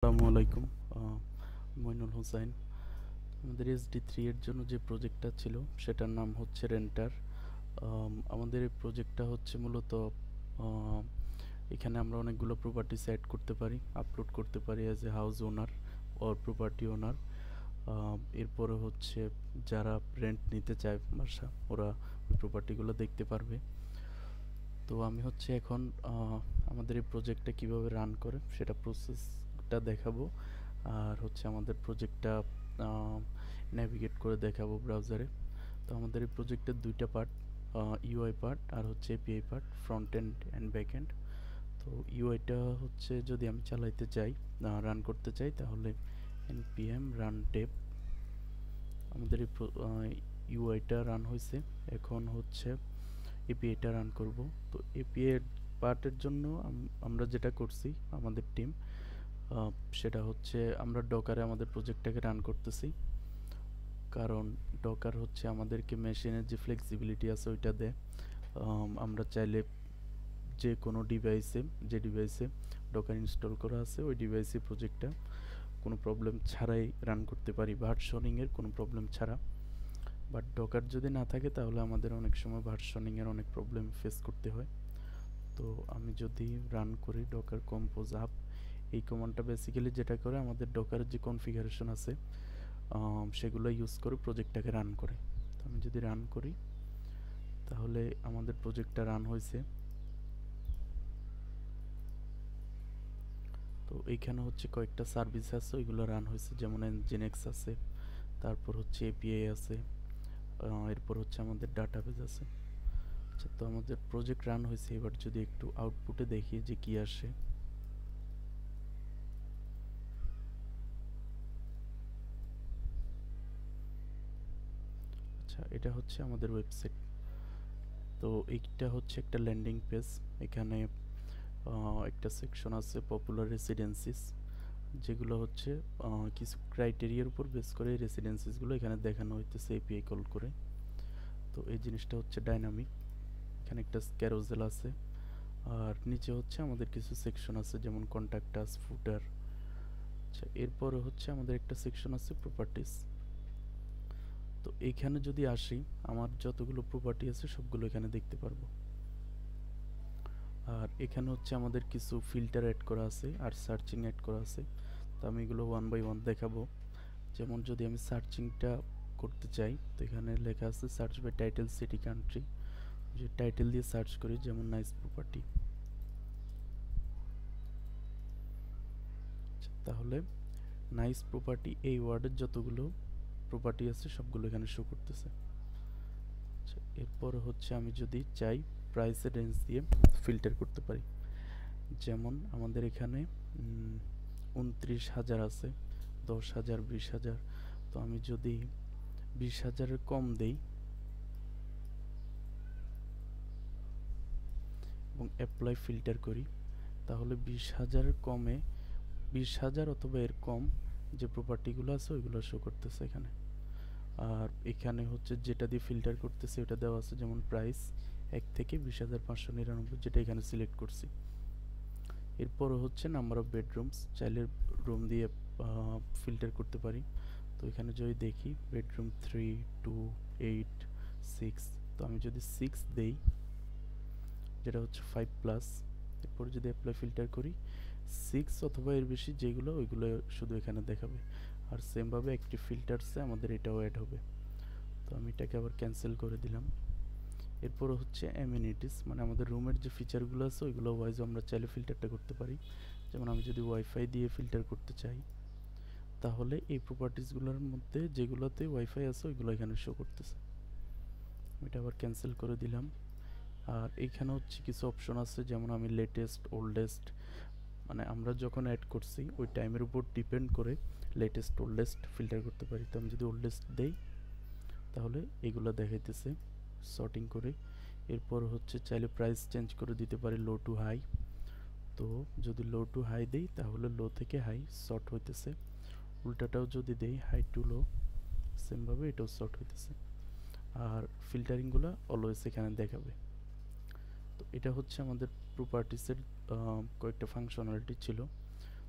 আসসালামু আলাইকুম। আহ, মইনুল হোসাইন। আমাদের SD3 এর জন্য যে প্রজেক্টটা ছিল সেটার নাম হচ্ছে রেন্টার। আমাদের এই প্রজেক্টটা হচ্ছে মূলত আহ, এখানে আমরা অনেকগুলো প্রপার্টিস অ্যাড করতে পারি, আপলোড করতে পারি as a house owner or property owner. এরপরে হচ্ছে যারা রেন্ট নিতে চায় বাসা, ওরা ওই প্রপার্টিগুলো দেখতে পারবে। তো আমি হচ্ছে এখন আমাদের এই প্রজেক্টটা কিভাবে রান করে সেটা প্রসেসটা দেখাবো। আর হচ্ছে আমাদের প্রজেক্টটা নেভিগেট করে দেখাবো ব্রাউজারে। তো আমাদের এই প্রজেক্টের দুইটা পার্ট, ইউআই পার্ট আর হচ্ছে API part, front end and back end. তো ইউআইটা হচ্ছে যদি আমি চালাইতে চাই, রান করতে চাই, তাহলে npm run dev। আমাদের এই ইউআইটা রান হয়েছে, এখন হচ্ছে এপিআইটা রান করব। তো এপিআই পার্টের জন্য আমরা যেটা করছি আমাদের টিম, সেটা হচ্ছে আমরা ডকারে আমাদের প্রজেক্টটাকে রান করতেছি। কারণ ডকার হচ্ছে আমাদেরকে মেশিনের যে ফ্লেক্সিবিলিটি আছে ওইটা দেয়। আমরা চাইলে যে কোনো ডিভাইসে, যে ডিভাইসে ডকার ইনস্টল করা আছে ওই ডিভাইসে প্রজেক্টটা কোনো প্রবলেম ছাড়াই রান করতে পারি, ভার্সনিংয়ের কোনো প্রবলেম ছাড়া। বাট ডকার যদি না থাকে তাহলে আমাদের অনেক সময় ভার্সনিংয়ের অনেক প্রবলেম ফেস করতে হয়। তো আমি যদি রান করি ডকার কম্পোজ আপ, এই কমান্ডটা বেসিক্যালি যেটা করে আমাদের ডকারের যে কনফিগারেশন আছে সেগুলো ইউজ করে প্রজেক্টটাকে রান করে। তো আমি যদি রান করি তাহলে আমাদের প্রজেক্টটা রান হয়েছে। তো এইখানে হচ্ছে কয়েকটা সার্ভিস আছে, ওইগুলো রান হয়েছে, যেমন nginx আছে, তারপর হচ্ছে এপিআই আছে, এরপর হচ্ছে আমাদের ডাটাবেজ আছে। আচ্ছা, তো আমাদের প্রজেক্ট রান হয়েছে। এবার যদি একটু আউটপুটে দেখি যে কি আসে। আচ্ছা, এটা হচ্ছে আমাদের ওয়েবসাইট। তো এইটা হচ্ছে একটা ল্যান্ডিং পেজ। এখানে একটা সেকশন আছে পপুলার রেসিডেন্সিস, যেগুলো হচ্ছে কিছু ক্রাইটেরিয়ার উপর বেস করে রেসিডেন্সিসগুলো এখানে দেখানো হইতেছে এপিআই কল করে। তো এই জিনিসটা হচ্ছে ডাইনামিক। এখানে একটা ক্যারোজেল আছে, আর নিচে হচ্ছে আমাদের কিছু সেকশন আছে যেমন কন্ট্যাক্ট আস, ফুটার। আচ্ছা, এরপরে হচ্ছে আমাদের একটা সেকশন আছে প্রপার্টিস। তো এইখানে যদি আসি, আমার যতগুলো প্রপার্টি আছে সবগুলো এখানে দেখতে পারবো। আর এখানে হচ্ছে আমাদের কিছু ফিল্টার অ্যাড করা আছে আর সার্চিং অ্যাড করা আছে। তো আমি এগুলো ওয়ান বাই ওয়ান দেখাবো। যেমন যদি আমি সার্চিংটা করতে চাই, তো এখানে লেখা আছে search by title, city, country. যে টাইটেল দিয়ে সার্চ করি, যেমন নাইস প্রপার্টি, তাহলে নাইস প্রপার্টি এই ওয়ার্ডের যতগুলো প্রপার্টি আছে সবগুলো এখানে শো করতেছে। আচ্ছা, এরপর হচ্ছে আমি যদি চাই প্রাইসের রেঞ্জ দিয়ে ফিল্টার করতে পারি। যেমন আমাদের এখানে 29,000 আছে, 10,000, 20,000। তো আমি যদি 20,000-এর কম দেই এবং অ্যাপ্লাই ফিল্টার করি, তাহলে 20,000-এর কমে 20,000 অথবা এর কম যে প্রপার্টিগুলো আছে ওইগুলো শো করতেছে এখানে। আর এখানে হচ্ছে যেটা দিয়ে ফিল্টার করতেছে ওটা দেওয়া আছে, যেমন প্রাইস 1 থেকে 20,599, যেটা এখানে সিলেক্ট করছি। এরপরও হচ্ছে নাম্বার অফ বেডরুমস, চাইলে রুম দিয়ে ফিল্টার করতে পারি। তো এখানে যদি দেখি বেডরুম 3, 2, 8, 6, তো আমি যদি 6 দেই, যেটা হচ্ছে 5+, এরপর যদি অ্যাপ্লাই ফিল্টার করি, 6 অথবা এর বেশি যেগুলো ওইগুলো শুধু এখানে দেখাবে। আর সেমভাবে একটি ফিল্টারসে আমাদের এটাও অ্যাড হবে। তো আমি এটাকে আবার ক্যান্সেল করে দিলাম। এরপর হচ্ছে অ্যামেনিটিস, মানে আমাদের রুমের যে ফিচারগুলো আছে ওইগুলো ওয়াইজ আমরা চাইলে ফিল্টারটা করতে পারি। যেমন আমি যদি ওয়াইফাই দিয়ে ফিল্টার করতে চাই, তাহলে এই প্রপার্টিসগুলোর মধ্যে যেগুলোতে ওয়াইফাই আছে ওইগুলো এখানে শো করতেছে। এটা আবার ক্যান্সেল করে দিলাম। আর এইখানে হচ্ছে কিছু অপশন আছে, যেমন আমি লেটেস্ট, ওল্ডেস্ট, মানে আমরা যখন অ্যাড করছি ওই টাইমের উপর ডিপেন্ড করে লেটেস্ট, ওল্ডেস্ট ফিল্টার করতে পারি। তো আমি যদি ওল্ডেস্ট দেই তাহলে এগুলো দেখাইতেছে সর্টিং করে। এরপর হচ্ছে চাইলে প্রাইস চেঞ্জ করে দিতে পারি লো টু হাই। তো যদি লো টু হাই দেই তাহলে লো থেকে হাই সর্ট হইতেছে। উল্টাটাও যদি দেই হাই টু লো, সেমভাবে এটাও সর্ট হইতেছে। আর ফিল্টারিংগুলো অলওয়েজ এখানে দেখাবে। তো এটা হচ্ছে আমাদের প্রপার্টিসের কয়েকটা ফাংশনালিটি ছিল।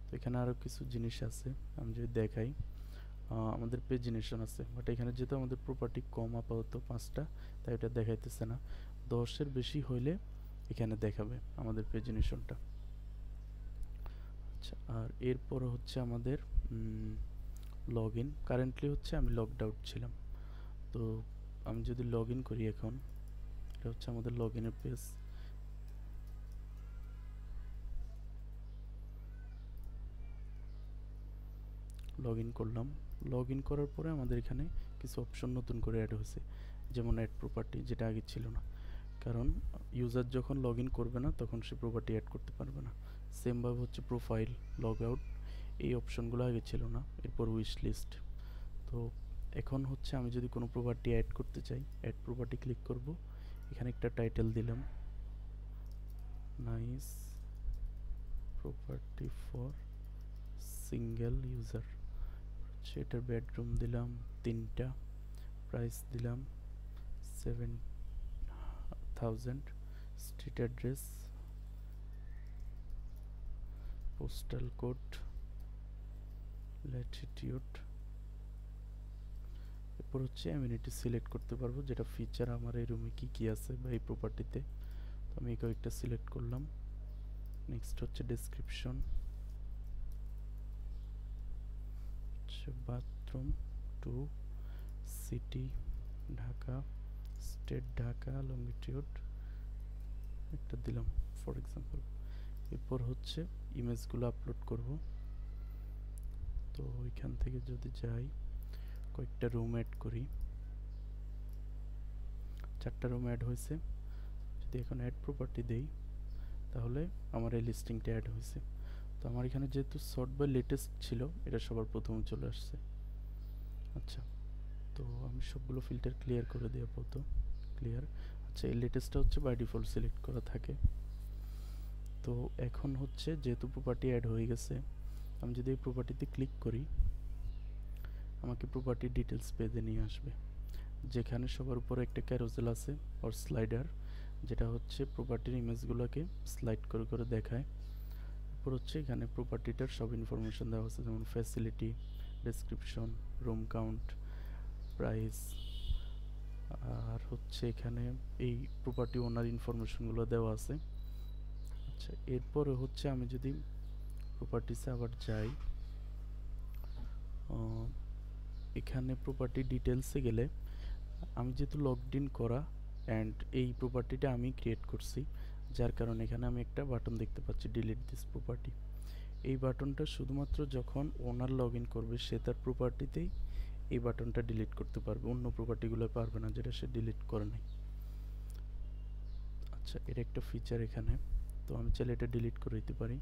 তো তো এখানে আরও কিছু জিনিস আছে, আমি যদি দেখাই আমাদের পেজিনেশন আছে, বাট এখানে যেহেতু আমাদের প্রপার্টি কম আপাতত 5টা, তাই এটা দেখাইতেছে না। 10-এর বেশি হইলে এখানে দেখাবে আমাদের পেজিনেশনটা। আচ্ছা, আর এরপর হচ্ছে আমাদের লগ ইন। কারেন্টলি হচ্ছে আমি লগড আউট ছিলাম, তো আমি যদি লগ ইন করি এখন, এটা হচ্ছে আমাদের লগ ইনের পেজ। লগ ইন করলাম। লগ ইন করার পরে আমাদের এখানে কিছু অপশন নতুন করে অ্যাড হয়েছে, যেমন অ্যাড প্রপার্টি, যেটা আগে ছিল না। কারণ ইউজার যখন লগ ইন করবে না তখন সে প্রপার্টি অ্যাড করতে পারবে না। সেমভাবে হচ্ছে প্রোফাইল, লগ আউট, এই অপশনগুলো আগে ছিল না। এরপর উইশ লিস্ট। তো এখন হচ্ছে আমি যদি কোনো প্রপার্টি অ্যাড করতে চাই, অ্যাড প্রপার্টি ক্লিক করব। এখানে একটা টাইটেল দিলাম, nice property for single user. সেটার বেডরুম দিলাম 3টা, প্রাইস দিলাম 7,000, street address, postal code, Latitude. এরপর হচ্ছে অ্যামিনিটি সিলেক্ট করতে পারবো, যেটা ফিচার আমার এই রুমে কী কী আছে বা এই প্রপার্টিতে। তো আমি কয়েকটা সিলেক্ট করলাম। নেক্সট হচ্ছে description, bathroom 2, city Dhaka, state Dhaka, longitude একটা দিলাম ফর এক্সাম্পল। এরপর হচ্ছে ইমেজগুলো আপলোড করব। তো ওইখান থেকে যদি যাই, কয়েকটা রুম অ্যাড করি, 4টা রুম অ্যাড হয়েছে। যদি এখন অ্যাড প্রপার্টি দেই, তাহলে আমার এই লিস্টিংটা অ্যাড হয়েছে। তো আমার এখানে যেহেতু সর্ট বাই লেটেস্ট ছিল, এটা সবার প্রথমে চলে আসছে। আচ্ছা, তো আমি সবগুলো ফিল্টার ক্লিয়ার করে দিই আপাতত। ক্লিয়ার। আচ্ছা, এই লেটেস্টটা হচ্ছে বাই ডিফল্ট সিলেক্ট করা থাকে। তো এখন হচ্ছে যেহেতু প্রপার্টি অ্যাড হয়ে গেছে, আমি যদি এই প্রপার্টিতে ক্লিক করি, আমাকে প্রপার্টি ডিটেলস পেজে নিয়ে আসবে, যেখানে সবার উপরে একটা ক্যারোসেল আছে আর স্লাইডার, যেটা হচ্ছে প্রপার্টির ইমেজগুলোকে স্লাইড করে করে দেখায়। এরপর হচ্ছে এখানে প্রপার্টিটার সব ইনফরমেশন দেওয়া আছে, যেমন facility, description, room count, price, আর হচ্ছে এখানে এই প্রপার্টি ওনার ইনফরমেশনগুলো দেওয়া আছে। আচ্ছা, এরপরে হচ্ছে আমি যদি প্রপার্টিসে আবার যাই, এখানে প্রপার্টি ডিটেলসে গেলে, আমি যেহেতু লগড ইন করা অ্যান্ড এই প্রপার্টিটা আমি ক্রিয়েট করছি, যার কারণে এখানে আমি একটা বাটন দেখতে পাচ্ছি, ডিলিট দিস প্রপার্টি। এই বাটনটা শুধুমাত্র যখন ওনার লগ ইন করবে, সে তার প্রপার্টিতেই এই বাটনটা ডিলিট করতে পারবে, অন্য প্রপার্টিগুলো পারবে না, যেটা সে ডিলিট করে নাই। আচ্ছা, এটা একটা ফিচার এখানে। তো আমি চাইলে এটা ডিলিট করে দিতে পারি।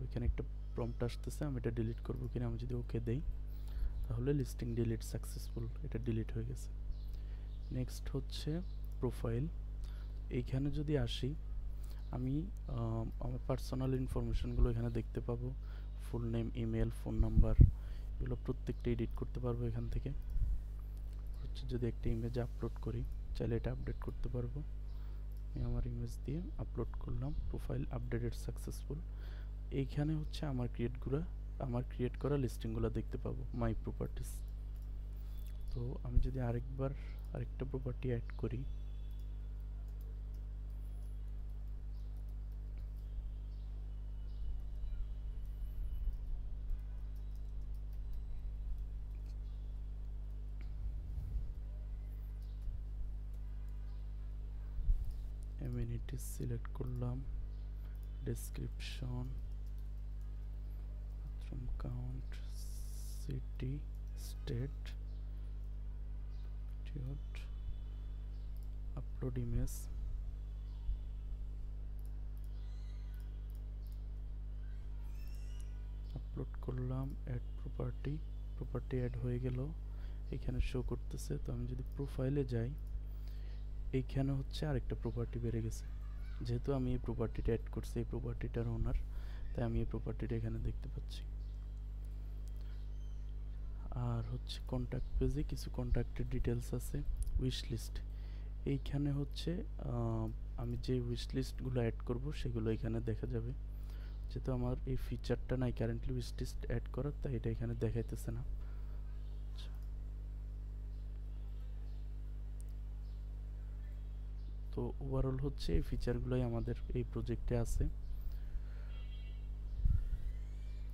ওইখানে একটা প্রম্পট আসতেছে, আমি এটা ডিলিট করবো কিনা। আমি যদি ওকে দেই, তাহলে লিস্টিং ডিলিট সাকসেসফুল, এটা ডিলিট হয়ে গেছে। নেক্সট হচ্ছে প্রোফাইল। এইখানে যদি আসি, আমি আমার পার্সোনাল ইনফরমেশনগুলো এখানে দেখতে পাবো, full name, email, phone number, এগুলো প্রত্যেকটা এডিট করতে পারবো এখান থেকে। হচ্ছে যদি একটা ইমেজ আপলোড করি, চাইলে এটা আপডেট করতে পারবো। আমি আমার ইমেজ দিয়ে আপলোড করলাম, প্রোফাইল আপডেটেড সাকসেসফুল। এইখানে হচ্ছে আমার ক্রিয়েট করা লিস্টিংগুলো দেখতে পাবো, মাই প্রপার্টিস। তো আমি যদি আরেকটা প্রপার্টি অ্যাড করি, অ্যামিনিটিস সিলেক্ট করলাম, description, bathroom count, city, state, upload image, upload করলাম, অ্যাড প্রপার্টি অ্যাড হয়ে গেল, এখানে শো করতেছে। তো আমি যদি প্রোফাইলে যাই, এইখানে হচ্ছে আরেকটা প্রপার্টি বেড়ে গেছে, যেহেতু আমি এই প্রপার্টিটা অ্যাড করছি, এই প্রপার্টিটার ওনার, তাই আমি এই প্রপার্টিটা এখানে দেখতে পাচ্ছি। আর হচ্ছে কন্ট্যাক্ট পেজে কিছু কন্ট্যাক্টের ডিটেলস আছে। উইশ লিস্ট, এইখানে হচ্ছে আমি যে উইশ লিস্টগুলো অ্যাড করব সেগুলো এখানে দেখা যাবে। যেহেতু আমার এই ফিচারটা নাই কারেন্টলি উইশলিস্ট অ্যাড করার, তাই এটা এখানে দেখাইতেছে না। আচ্ছা, তো ওভারঅল হচ্ছে এই ফিচারগুলোই আমাদের এই প্রজেক্টে আছে।